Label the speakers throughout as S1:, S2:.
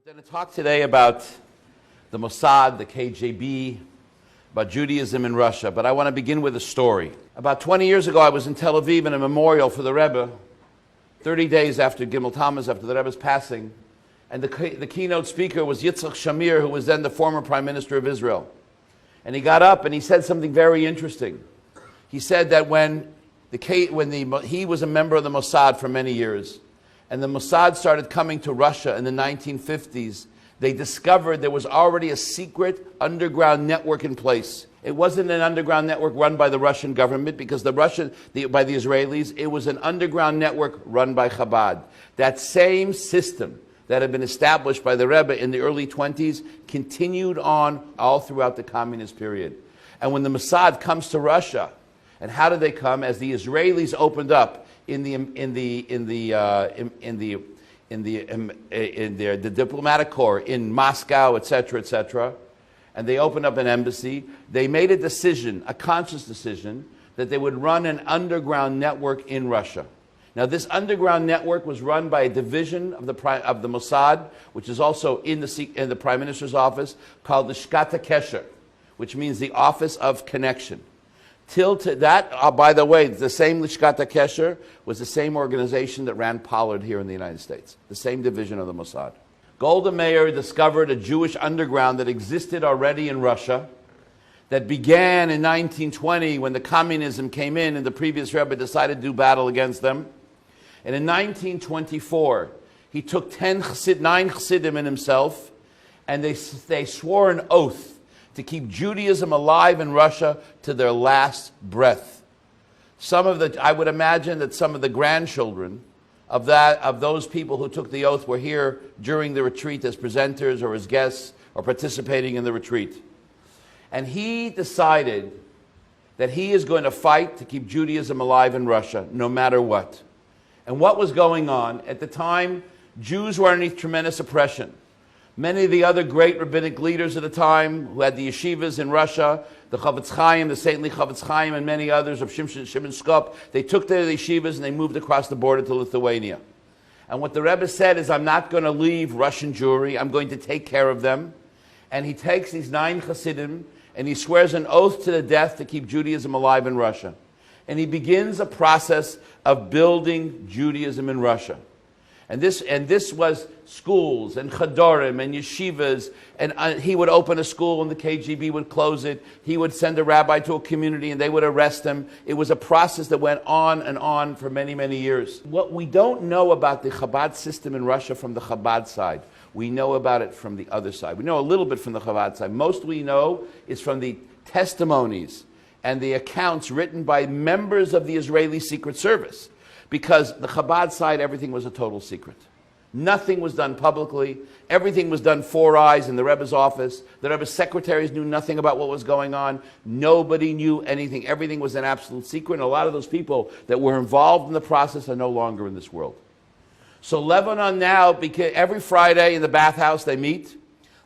S1: We're going to talk today about the Mossad, the KGB, about Judaism in Russia, but I want to begin with a story. About 20 years ago, I was in Tel Aviv in a memorial for the Rebbe, 30 days after Gimel Tammuz, after the Rebbe's passing, and the keynote speaker was Yitzchak Shamir, who was then the former Prime Minister of Israel. And he got up and he said something very interesting. He said that he was a member of the Mossad for many years, and the Mossad started coming to Russia in the 1950s, they discovered there was already a secret underground network in place. It wasn't an underground network run by the Russian government, because by the Israelis, it was an underground network run by Chabad. That same system that had been established by the Rebbe in the early 20s continued on all throughout the communist period. And when the Mossad comes to Russia, and how did they come? As the Israelis opened up in the diplomatic corps in Moscow, etc., and they opened up an embassy, they made a decision, a conscious decision, that they would run an underground network in Russia. Now, this underground network was run by a division of the Mossad, which is also in the Prime Minister's office, called the Shkata Kesher, which means the Office of Connection. By the way, the same Lishkata Kesher was the same organization that ran Pollard here in the United States, the same division of the Mossad. Golda Meir discovered a Jewish underground that existed already in Russia, that began in 1920 when the communism came in and the previous Rebbe decided to do battle against them. And in 1924, he took 9 Chassidim in himself, and they swore an oath to keep Judaism alive in Russia to their last breath. I would imagine that some of the grandchildren of those people who took the oath were here during the retreat as presenters or as guests or participating in the retreat. And he decided that he is going to fight to keep Judaism alive in Russia, no matter what. And what was going on? At the time, Jews were underneath tremendous oppression. Many of the other great rabbinic leaders of the time who had the yeshivas in Russia, the Chavetz Chaim, the saintly Chavetz Chaim, and many others of Shimon Skop, they took their yeshivas and they moved across the border to Lithuania. And what the Rebbe said is, I'm not going to leave Russian Jewry, I'm going to take care of them. And he takes these 9 Chassidim and he swears an oath to the death to keep Judaism alive in Russia. And he begins a process of building Judaism in Russia. And this was schools and chadorim and yeshivas, and he would open a school and the KGB would close it. He would send a rabbi to a community and they would arrest him. It was a process that went on and on for many, many years. What we don't know about the Chabad system in Russia from the Chabad side, we know about it from the other side. We know a little bit from the Chabad side. Most we know is from the testimonies and the accounts written by members of the Israeli Secret Service. Because the Chabad side, everything was a total secret. Nothing was done publicly. Everything was done 4 eyes in the Rebbe's office. The Rebbe's secretaries knew nothing about what was going on. Nobody knew anything. Everything was an absolute secret. And a lot of those people that were involved in the process are no longer in this world. So Lebanon now, because every Friday in the bathhouse they meet,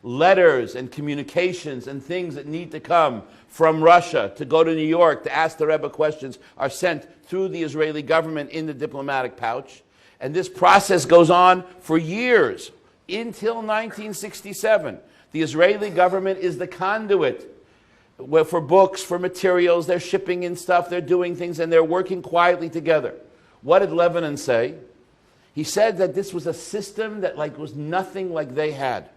S1: letters and communications and things that need to come from Russia to go to New York to ask the Rebbe questions are sent through the Israeli government in the diplomatic pouch. And this process goes on for years, until 1967. The Israeli government is the conduit for books, for materials. They're shipping in stuff, they're doing things, and they're working quietly together. What did Lebanon say? He said that this was a system that was nothing like they had.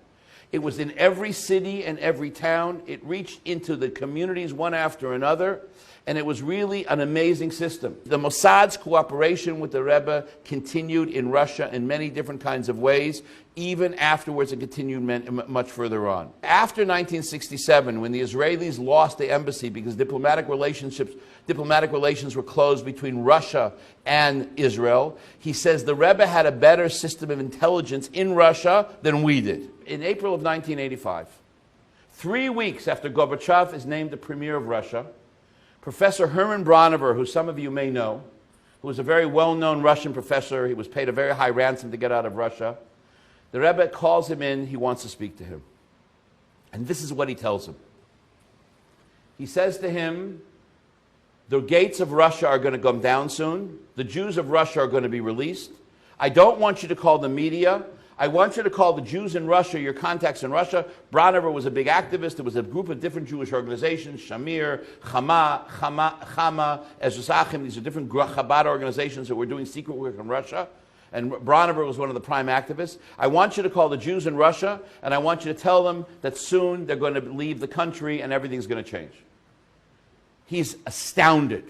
S1: It was in every city and every town. It reached into the communities one after another. And it was really an amazing system. The Mossad's cooperation with the Rebbe continued in Russia in many different kinds of ways. Even afterwards, it continued much further on. After 1967, when the Israelis lost the embassy because diplomatic relations were closed between Russia and Israel, he says the Rebbe had a better system of intelligence in Russia than we did. In April of 1985, 3 weeks after Gorbachev is named the premier of Russia, Professor Herman Branover, who some of you may know, who was a very well-known Russian professor, he was paid a very high ransom to get out of Russia, the Rebbe calls him in, he wants to speak to him. And this is what he tells him. He says to him, the gates of Russia are going to come down soon. The Jews of Russia are going to be released. I don't want you to call the media. I want you to call the Jews in Russia, your contacts in Russia. Bronnever was a big activist. There was a group of different Jewish organizations, Shamir, Chama, Ezras Achim. These are different Chabad organizations that were doing secret work in Russia. And Bronnever was one of the prime activists. I want you to call the Jews in Russia, and I want you to tell them that soon they're going to leave the country and everything's going to change. He's astounded.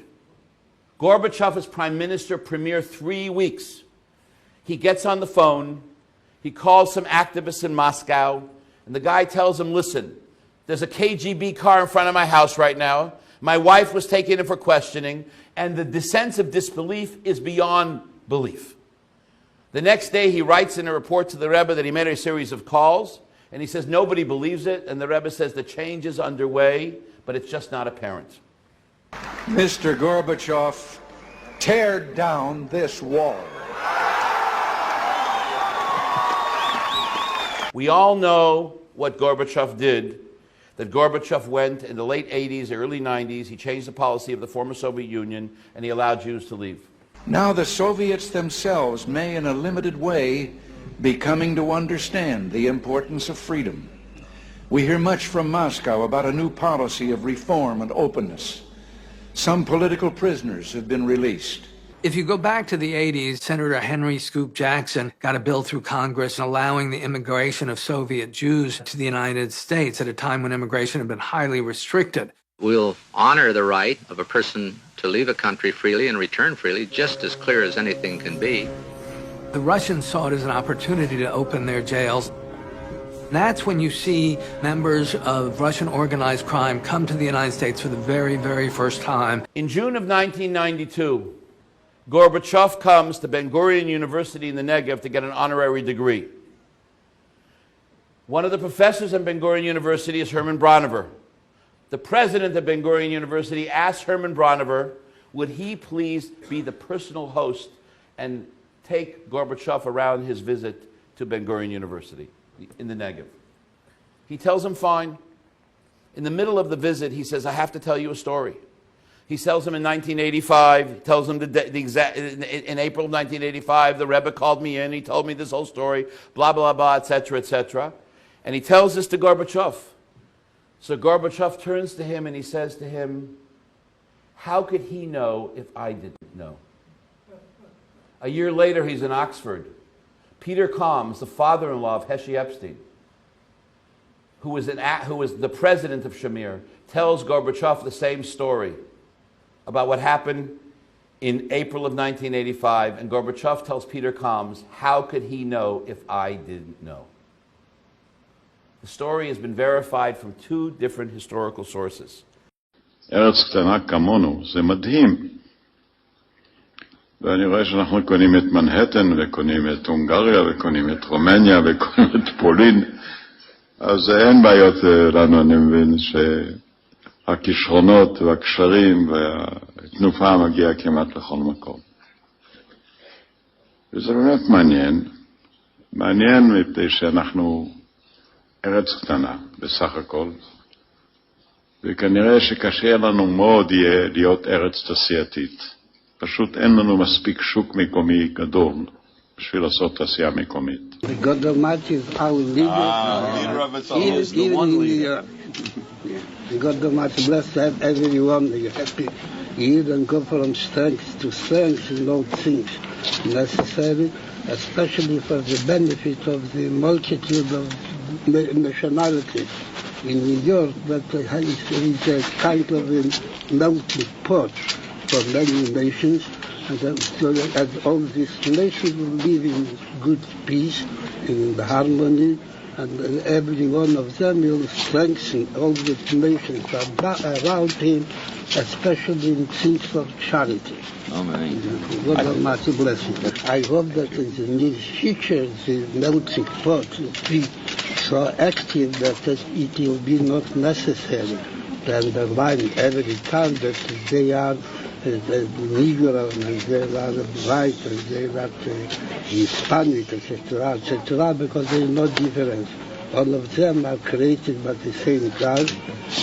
S1: Gorbachev is prime minister, premier 3 weeks. He gets on the phone. He calls some activists in Moscow, and the guy tells him, listen, there's a KGB car in front of my house right now. My wife was taken in for questioning, and the sense of disbelief is beyond belief. The next day, he writes in a report to the Rebbe that he made a series of calls, and he says nobody believes it, and the Rebbe says the change is underway, but it's just not apparent.
S2: Mr. Gorbachev, tear down this wall.
S1: We all know what Gorbachev did, that Gorbachev went in the late 80s, early 90s, he changed the policy of the former Soviet Union, and he allowed Jews to leave.
S2: Now the Soviets themselves may, in a limited way, be coming to understand the importance of freedom. We hear much from Moscow about a new policy of reform and openness. Some political prisoners have been released.
S3: If you go back to the 80s, Senator Henry Scoop Jackson got a bill through Congress allowing the immigration of Soviet Jews to the United States at a time when immigration had been highly restricted.
S4: We'll honor the right of a person to leave a country freely and return freely, just as clear as anything can be.
S3: The Russians saw it as an opportunity to open their jails. That's when you see members of Russian organized crime come to the United States for the very, very first time.
S1: In June of 1992, Gorbachev comes to Ben Gurion University in the Negev to get an honorary degree. One of the professors at Ben Gurion University is Herman Bronnever. The president of Ben Gurion University asked Herman Bronnever, would he please be the personal host and take Gorbachev around his visit to Ben Gurion University in the Negev. He tells him, fine. In the middle of the visit, he says, I have to tell you a story. He tells him in 1985, he tells him in April of 1985, the Rebbe called me in, he told me this whole story, blah, blah, blah, etc., etc. And he tells this to Gorbachev. So Gorbachev turns to him and he says to him, how could he know if I didn't know? A year later, he's in Oxford. Peter Kalms, the father-in-law of Heshi Epstein, who was the president of Shamir, tells Gorbachev the same story about what happened in April of 1985, and Gorbachev tells Peter Kalms, how could he know if I didn't know? The story has been verified from 2 different historical sources.
S5: ארץ קטנה כמונו, זה מדהים. ואני רואה שאנחנו קונים את מנהטן, וקונים את הונגריה, וקונים את רומניה, וקונים את פולין. אז אין בעיות לנו, אני מבין שהכישרונות והקשרים והתנופה מגיעה כמעט לכל מקום. וזה באמת מעניין. מעניין מפני שאנחנו ארץ קטנה, בסך הכל. וכנראה שקשה לנו מאוד יהיה להיות ארץ תעשייתית. פשוט אין לנו מספיק שוק מקומי גדול בשביל לעשות תעשייה מקומית.
S6: God Almighty is our leader.
S5: Leader of its own. He is the one leader.
S6: God Almighty bless everyone. You're happy. You don't go from strength to strength in all things necessary, especially for the benefit of the multitude of nationalities. In New York, that is a kind of a melting pot for many nations, and all these nations will live in good peace, in harmony, and every one of them will strengthen all the nations around him, especially in things of charity.
S5: Amen.
S6: God Almighty bless you. I hope that in the near future the melting pot will be so active that it will be not necessary to underline every time that they are Negro and they are white and they are Hispanic, etc., etc., because there is no difference. All of them are created by the same God,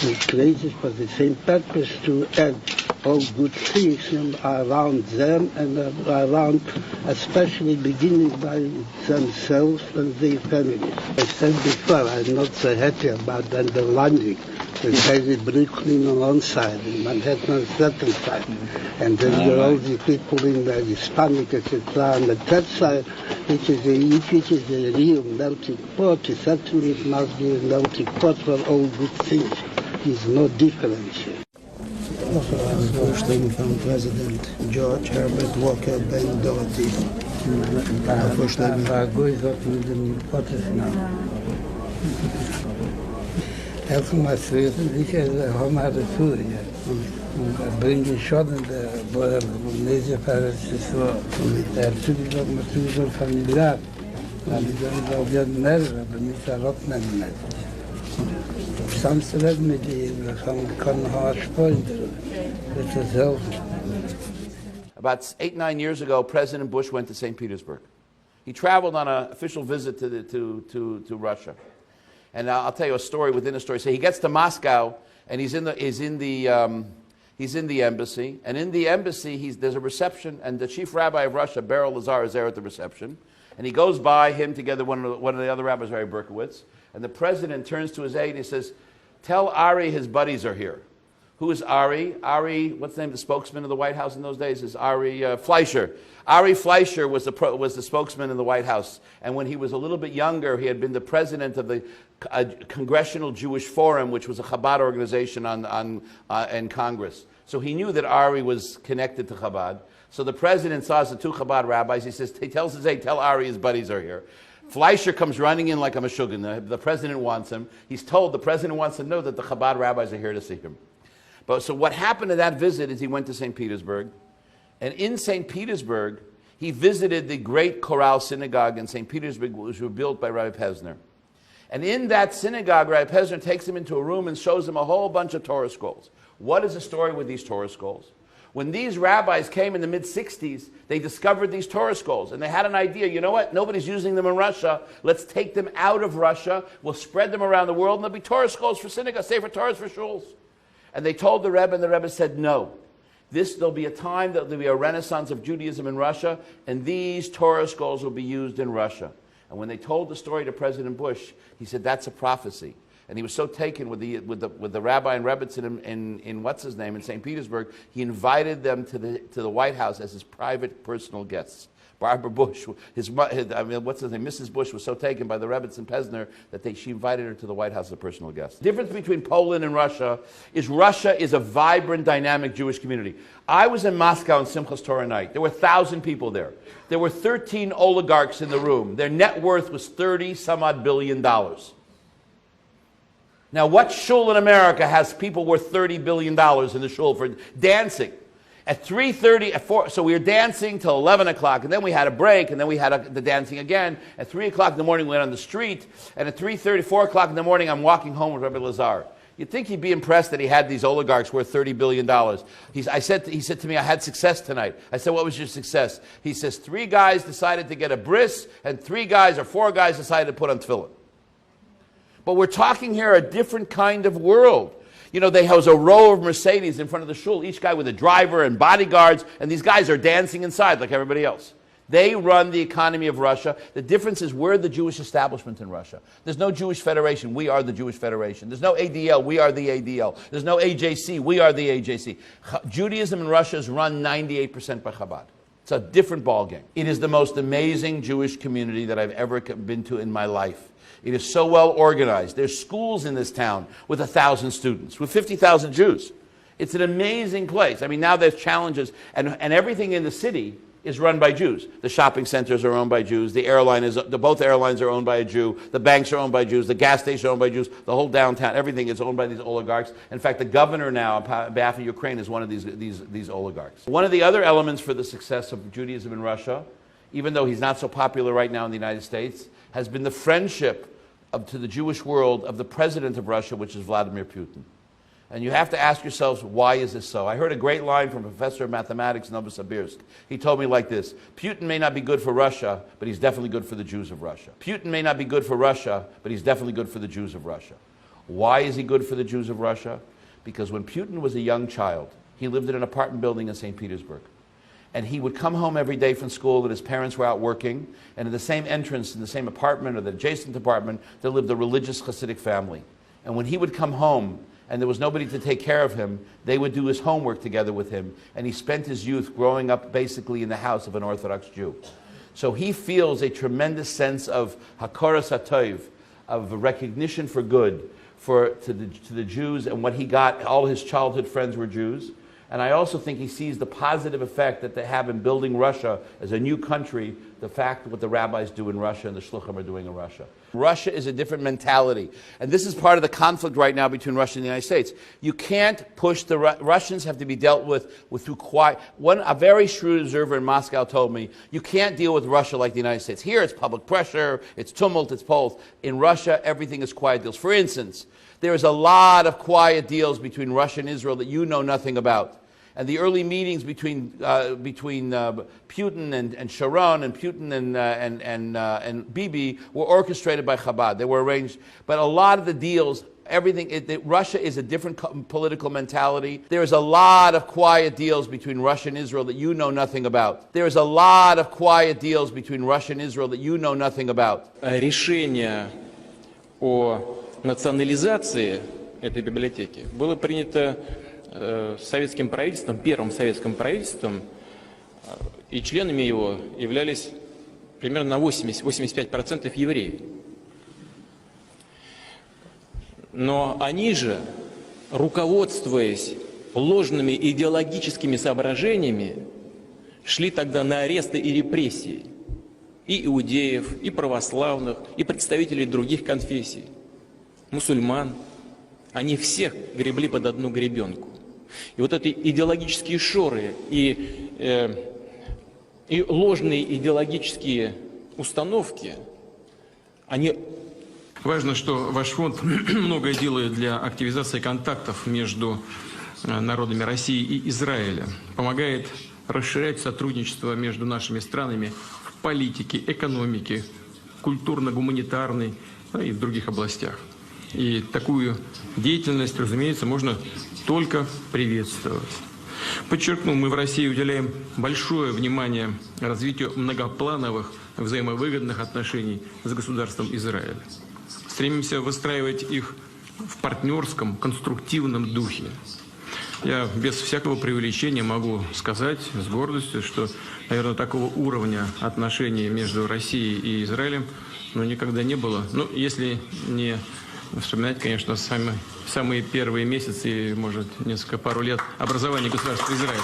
S6: and created for the same purpose to add all good things around them and around, especially beginning by themselves and their families. I said before, I'm not so happy about the underlining. There's heavy Brooklyn on one side, and Manhattan on the second side. And then there are all the people in the Hispanic, etc. on the third side, which is a real melting pot. Certainly it must be a melting pot for all good things. There's no difference here. Vorstellung von President George Herbert Walker Ben Doherty. Vorstellung war gut, mit dem Gottesnamen. Helfen wir für sicher, haben wir das zu hier. Und bringen schon in der Bäume, und diese Verhältnisse so. Und der Zugang mit unserer Familie. Weil die sind auf jeden Fall, aber nicht der Rocknehmen. Sonst reden mit ihm, das kann hart spüren. Das ist helfen.
S1: About 8-9 years ago, President Bush went to St. Petersburg. He traveled on an official visit to Russia. And I'll tell you a story within a story. So he gets to Moscow, and he's in the embassy. And in the embassy, there's a reception, and the chief rabbi of Russia, Beryl Lazar, is there at the reception. And he goes by him together, one of the other rabbis, Rabbi Berkowitz. And the president turns to his aide and he says, "Tell Ari his buddies are here." Who is Ari? Ari, what's the name of the spokesman of the White House in those days? Is Ari Fleischer. Ari Fleischer was the spokesman in the White House. And when he was a little bit younger, he had been the president of the Congressional Jewish Forum, which was a Chabad organization in Congress. So he knew that Ari was connected to Chabad. So the president saw the two Chabad rabbis. He tells his aide, "Tell Ari his buddies are here." Fleischer comes running in like a meshuggah. The president wants him. He's told the president wants to know that the Chabad rabbis are here to see him. But so what happened to that visit is he went to St. Petersburg. And in St. Petersburg, he visited the great Chorale synagogue in St. Petersburg, which was built by Rabbi Pesner. And in that synagogue, Rabbi Pesner takes him into a room and shows him a whole bunch of Torah scrolls. What is the story with these Torah scrolls? When these rabbis came in the mid-60s, they discovered these Torah scrolls. And they had an idea, you know what? Nobody's using them in Russia. Let's take them out of Russia. We'll spread them around the world, and there'll be Torah scrolls for synagogues, Sefer Torahs for shuls. And they told the Rebbe, and the Rebbe said, no. There'll be a time that there'll be a renaissance of Judaism in Russia, and these Torah scrolls will be used in Russia. And when they told the story to President Bush, he said, that's a prophecy. And he was so taken with the rabbi and Rebbitzin in what's his name in St. Petersburg, he invited them to the White House as his private personal guests. Barbara Bush, Mrs. Bush was so taken by the Rebbitzin Pesner that she invited her to the White House as a personal guest. The difference between Poland and Russia is a vibrant, dynamic Jewish community. I was in Moscow on Simchas Torah night. There were 1,000 people there. There were 13 oligarchs in the room. Their net worth was $30-some-odd billion. Now, what shul in America has people worth $30 billion in the shul for dancing? At 3:30, at 4, so we were dancing till 11 o'clock, and then we had a break, and then we had the dancing again. At 3 o'clock in the morning, we went on the street, and at 3:30, 4 o'clock in the morning, I'm walking home with Rabbi Lazar. You'd think he'd be impressed that he had these oligarchs worth $30 billion. He said to me, I had success tonight. I said, what was your success? He says, 3 guys decided to get a bris, and 4 guys decided to put on tefillin. But we're talking here a different kind of world. You know, there was a row of Mercedes in front of the shul, each guy with a driver and bodyguards, and these guys are dancing inside like everybody else. They run the economy of Russia. The difference is we're the Jewish establishment in Russia. There's no Jewish Federation. We are the Jewish Federation. There's no ADL. We are the ADL. There's no AJC. We are the AJC. Judaism in Russia is run 98% by Chabad. It's a different ballgame. It is the most amazing Jewish community that I've ever been to in my life. It is so well organized. There's schools in this town with 1,000 students, with 50,000 Jews. It's an amazing place. I mean, now there's challenges, and everything in the city is run by Jews. The shopping centers are owned by Jews. Both airlines are owned by a Jew. The banks are owned by Jews. The gas stations are owned by Jews. The whole downtown, everything is owned by these oligarchs. In fact, the governor now, on behalf of Ukraine, is one of these oligarchs. One of the other elements for the success of Judaism in Russia, even though he's not so popular right now in the United States, has been the friendship to the Jewish world of the president of Russia, which is Vladimir Putin. And you have to ask yourselves, why is this so? I heard a great line from a professor of mathematics in Novosibirsk. He told me like this: Putin may not be good for Russia, but he's definitely good for the Jews of Russia. Putin may not be good for Russia, but he's definitely good for the Jews of Russia. Why is he good for the Jews of Russia? Because when Putin was a young child, He lived in an apartment building in St. Petersburg. And he would come home every day from school, and his parents were out working, and in the same entrance, in the same apartment or the adjacent apartment, there lived a religious Hasidic family. And when he would come home, and there was nobody to take care of him, they would do his homework together with him, and he spent his youth growing up basically in the house of an Orthodox Jew. So he feels a tremendous sense of hakoras hatov, of recognition for good to the Jews, and what he got, all his childhood friends were Jews. And I also think he sees the positive effect that they have in building Russia as a new country, the fact what the rabbis do in Russia and the shluchim are doing in Russia. Russia is a different mentality. And this is part of the conflict right now between Russia and the United States. You can't push the Russians have to be dealt with through quiet. A very shrewd observer in Moscow told me, you can't deal with Russia like the United States. Here it's public pressure, it's tumult, it's polls. In Russia, everything is quiet deals. For instance, there is a lot of quiet deals between Russia and Israel that you know nothing about. And the early meetings between Putin and Sharon and Putin and Bibi were orchestrated by Chabad. They were arranged. But a lot of the deals, Russia is a different political mentality. There is a lot of quiet deals between Russia and Israel that you know nothing about. There is a lot of quiet deals between Russia and Israel that you know nothing about.
S7: Решение о национализации этой библиотеки было принято советским правительством, первым советским правительством, и членами его являлись примерно на 80-85% евреи. Но они же, руководствуясь ложными идеологическими соображениями, шли тогда на аресты и репрессии и иудеев, и православных, и представителей других конфессий, мусульман. Они всех гребли под одну гребенку. И вот эти идеологические шоры и ложные идеологические установки, они...
S8: Важно, что ваш фонд многое делает для активизации контактов между народами России и Израиля. Помогает расширять сотрудничество между нашими странами в политике, экономике, культурно-гуманитарной, и в других областях. И такую деятельность, разумеется, можно только приветствовать. Подчеркну, мы в России уделяем большое внимание развитию многоплановых взаимовыгодных отношений с государством Израиль. Стремимся выстраивать их в партнерском, конструктивном духе. Я без всякого преувеличения могу сказать с гордостью, что, наверное, такого уровня отношений между Россией и Израилем никогда не было. Если не вспоминать, конечно, самые первые месяцы, может, пару лет образования государства Израиль.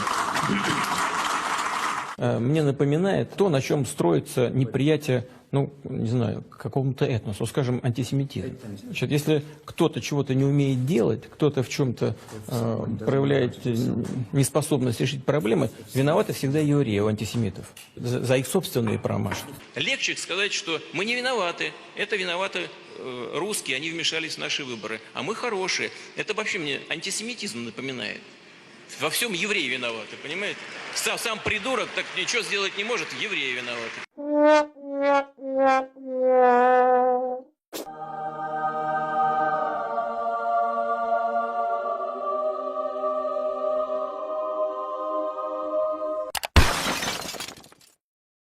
S7: Мне напоминает то, на чем строится неприятие, не знаю, какому-то этносу, скажем, антисемитизм. Значит, если кто-то чего-то не умеет делать, кто-то в чем-то проявляет неспособность решить проблемы, виноваты всегда евреи, антисемитов, за их собственные промашки.
S8: Легче сказать, что мы не виноваты, это виноваты русские, они вмешались в наши выборы, а мы хорошие. Это вообще мне антисемитизм напоминает. Во всем евреи виноваты, понимаете? Сам придурок так ничего сделать не может, евреи виноваты.